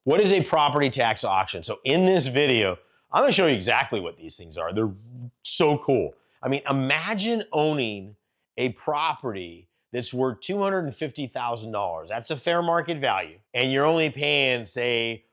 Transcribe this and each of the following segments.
What is a property tax auction? So in this video, I'm gonna show you exactly what these things are. They're so cool. I mean, imagine owning a property that's worth $250,000. That's a fair market value. And you're only paying, say,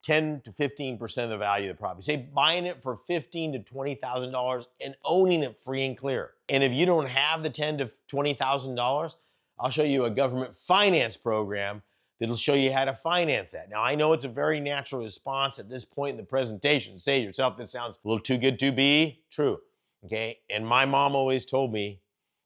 10 to 15% of the value of the property. Say buying it for $15,000 to $20,000 and owning it free and clear. And if you don't have the $10,000 to $20,000, I'll show you a government finance program that'll show you how to finance that. Now, I know it's a very natural response at this point in the presentation to say to yourself, this sounds a little too good to be true, okay? And my mom always told me,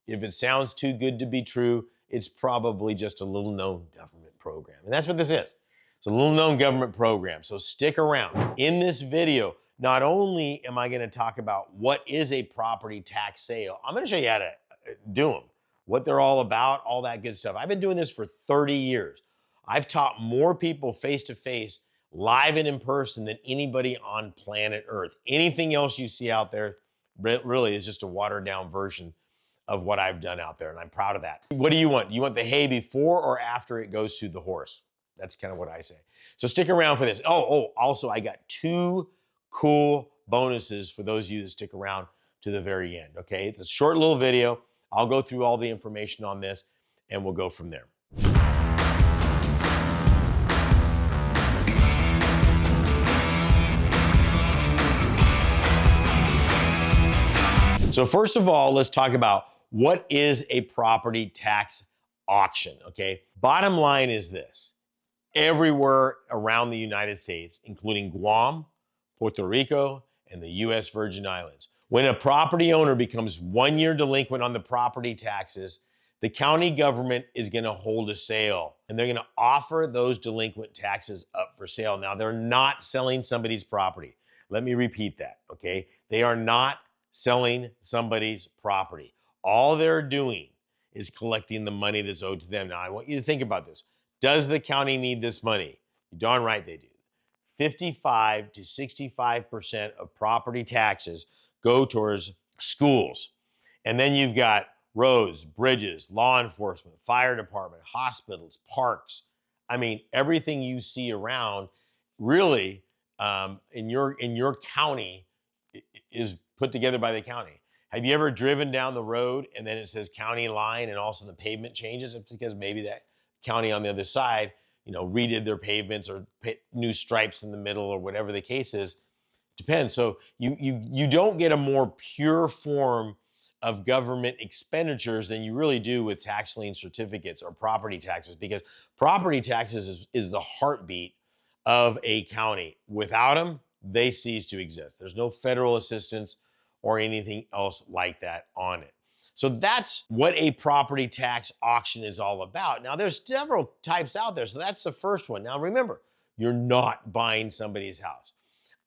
if it sounds too good to be true, it's probably just a little known government program. And that's what this is. It's a little known government program, so stick around. In this video, not only am I gonna talk about what is a property tax sale, I'm gonna show you how to do them, what they're all about, all that good stuff. I've been doing this for 30 years. I've taught more people face-to-face, live and in person than anybody on planet Earth. Anything else you see out there really is just a watered-down version of what I've done out there, and I'm proud of that. What do you want? Do you want the hay before or after it goes to the horse? That's kind of what I say. So stick around for this. Also, I got 2 cool bonuses for those of you that stick around to the very end, okay? It's a short little video. I'll go through all the information on this, and we'll go from there. So first of all, let's talk about what is a property tax auction, okay? Bottom line is this. Everywhere around the United States, including Guam, Puerto Rico, and the US Virgin Islands, when a property owner becomes 1 year delinquent on the property taxes, the county government is gonna hold a sale, and they're gonna offer those delinquent taxes up for sale. Now, they're not selling somebody's property. Let me repeat that, okay? They are not selling somebody's property. All they're doing is collecting the money that's owed to them. Now, I want you to think about this. Does the county need this money? You're darn right they do. 55 to 65% of property taxes go towards schools. And then you've got roads, bridges, law enforcement, fire department, hospitals, parks. I mean, everything you see around really in your county is put together by the county. Have you ever driven down the road and then it says county line and also the pavement changes? It's because maybe that county on the other side, redid their pavements or put new stripes in the middle or whatever the case is. Depends. So you don't get a more pure form of government expenditures than you really do with tax lien certificates or property taxes, because property taxes is the heartbeat of a county. Without them, they cease to exist. There's no federal assistance or anything else like that on it. So that's what a property tax auction is all about. Now, there's several types out there. So that's the first one. Now, remember, you're not buying somebody's house.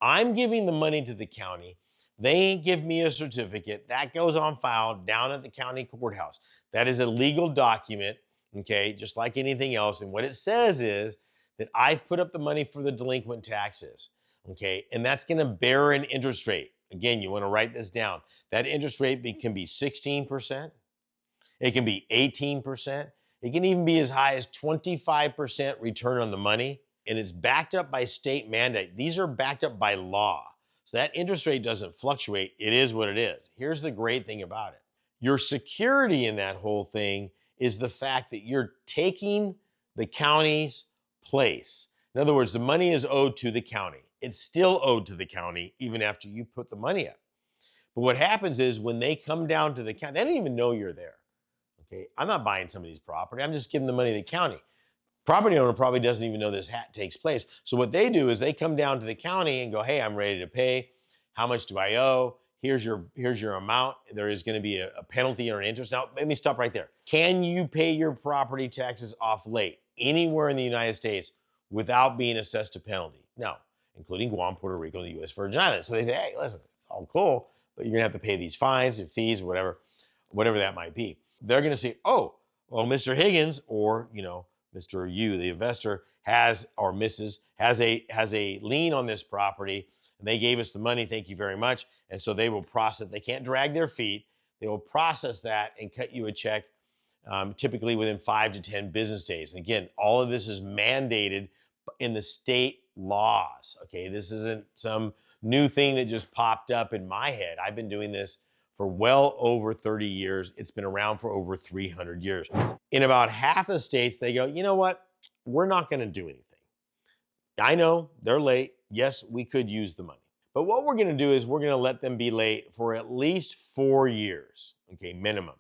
I'm giving the money to the county. They give me a certificate. That goes on file down at the county courthouse. That is a legal document, okay, just like anything else. And what it says is that I've put up the money for the delinquent taxes, okay? And that's gonna bear an interest rate. Again, you wanna write this down. That interest rate can be 16%, it can be 18%, it can even be as high as 25% return on the money, and it's backed up by state mandate. These are backed up by law. So that interest rate doesn't fluctuate, it is what it is. Here's the great thing about it. Your security in that whole thing is the fact that you're taking the county's place. In other words, the money is owed to the county. It's still owed to the county even after you put the money up. But what happens is when they come down to the county, they don't even know you're there, okay? I'm not buying somebody's property. I'm just giving the money to the county. Property owner probably doesn't even know this takes place. So what they do is they come down to the county and go, hey, I'm ready to pay. How much do I owe? Here's your amount. There is gonna be a penalty or an interest. Now, let me stop right there. Can you pay your property taxes off late anywhere in the United States without being assessed a penalty? No, including Guam, Puerto Rico, and the US Virgin Islands. So they say, hey, listen, it's all cool, but you're gonna have to pay these fines and fees, whatever that might be. They're gonna say, oh, well, Mr. Higgins, or Mr. You, the investor, has, or Mrs. has a lien on this property, and they gave us the money, thank you very much. And so they will process, they can't drag their feet, they will process that and cut you a check typically within 5 to 10 business days. And again, all of this is mandated in the state laws, okay? This isn't some new thing that just popped up in my head. I've been doing this for well over 30 years. It's been around for over 300 years. In about half the states, they go, you know what? We're not gonna do anything. I know they're late. Yes, we could use the money. But what we're gonna do is we're gonna let them be late for at least 4 years, okay, minimum.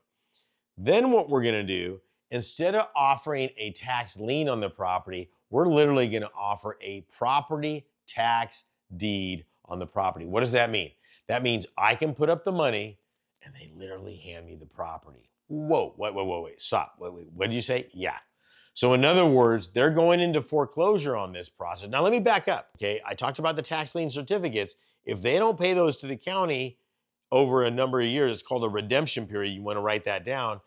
Then what we're gonna do, instead of offering a tax lien on the property, we're literally gonna offer a property tax deed on the property. What does that mean? That means I can put up the money and they literally hand me the property. Whoa, wait, stop. Wait, what did you say? Yeah. So in other words, they're going into foreclosure on this process. Now let me back up, okay? I talked about the tax lien certificates. If they don't pay those to the county over a number of years, it's called a redemption period. You wanna write that down,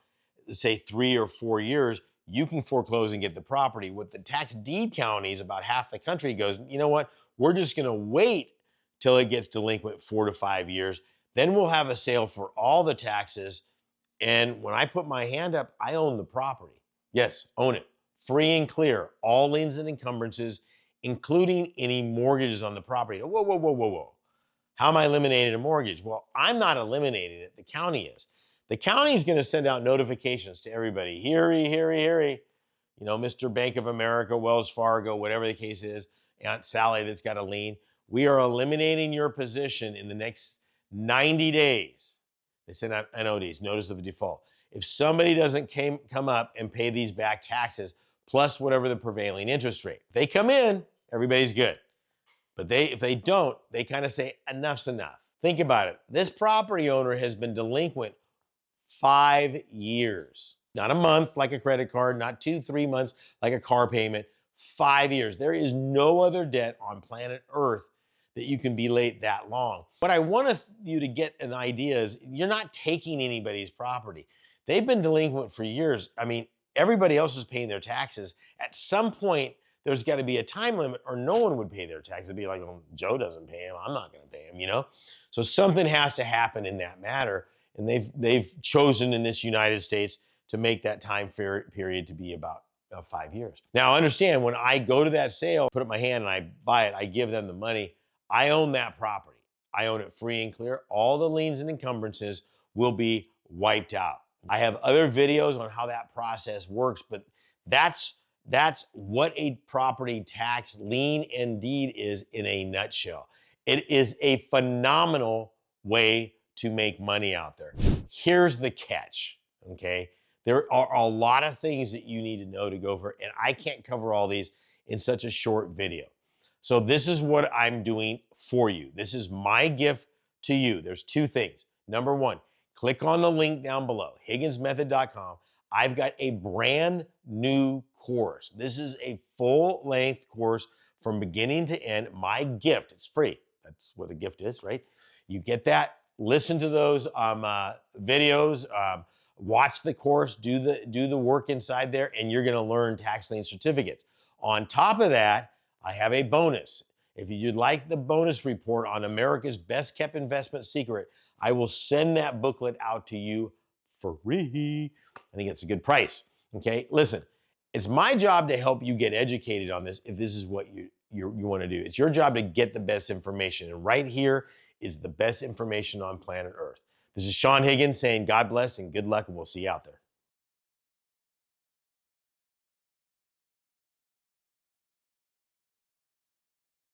say 3 or 4 years, you can foreclose and get the property. With the tax deed counties, about half the country goes, you know what? We're just gonna wait till it gets delinquent 4 to 5 years. Then we'll have a sale for all the taxes. And when I put my hand up, I own the property. Yes, own it. Free and clear, all liens and encumbrances, including any mortgages on the property. Whoa. How am I eliminating a mortgage? Well, I'm not eliminating it, the county is. The county is gonna send out notifications to everybody. Heary. You know, Mr. Bank of America, Wells Fargo, whatever the case is, Aunt Sally that's got a lien. We are eliminating your position in the next 90 days. They send out NODs, notice of default. If somebody doesn't come up and pay these back taxes, plus whatever the prevailing interest rate. If they come in, everybody's good. But if they don't, they kind of say, enough's enough. Think about it. This property owner has been delinquent 5 years. Not a month like a credit card, not 2-3 months like a car payment, 5 years. There is no other debt on planet Earth that you can be late that long. What I want you to get an idea is you're not taking anybody's property. They've been delinquent for years. I mean, everybody else is paying their taxes. At some point, there's got to be a time limit or no one would pay their taxes. It'd be like, well, Joe doesn't pay him, I'm not going to pay him, you know? So something has to happen in that matter. And they've chosen in this United States to make that time period to be about 5 years. Now understand, when I go to that sale, put up my hand and I buy it, I give them the money, I own that property. I own it free and clear. All the liens and encumbrances will be wiped out. I have other videos on how that process works, but that's what a property tax lien and deed is in a nutshell. It is a phenomenal way to make money out there. Here's the catch, okay? There are a lot of things that you need to know to go for, and I can't cover all these in such a short video. So this is what I'm doing for you. This is my gift to you. There's 2 things. Number 1, click on the link down below, higginsmethod.com. I've got a brand new course. This is a full-length course from beginning to end. My gift, it's free. That's what a gift is, right? You get that, listen to those videos, watch the course, do the work inside there, and you're gonna learn tax lien certificates. On top of that, I have a bonus. If you'd like the bonus report on America's best kept investment secret, I will send that booklet out to you for free. I think it's a good price, okay? Listen, it's my job to help you get educated on this if this is what you wanna do. It's your job to get the best information, and right here is the best information on planet Earth. This is Saen Higgins saying God bless and good luck, and we'll see you out there.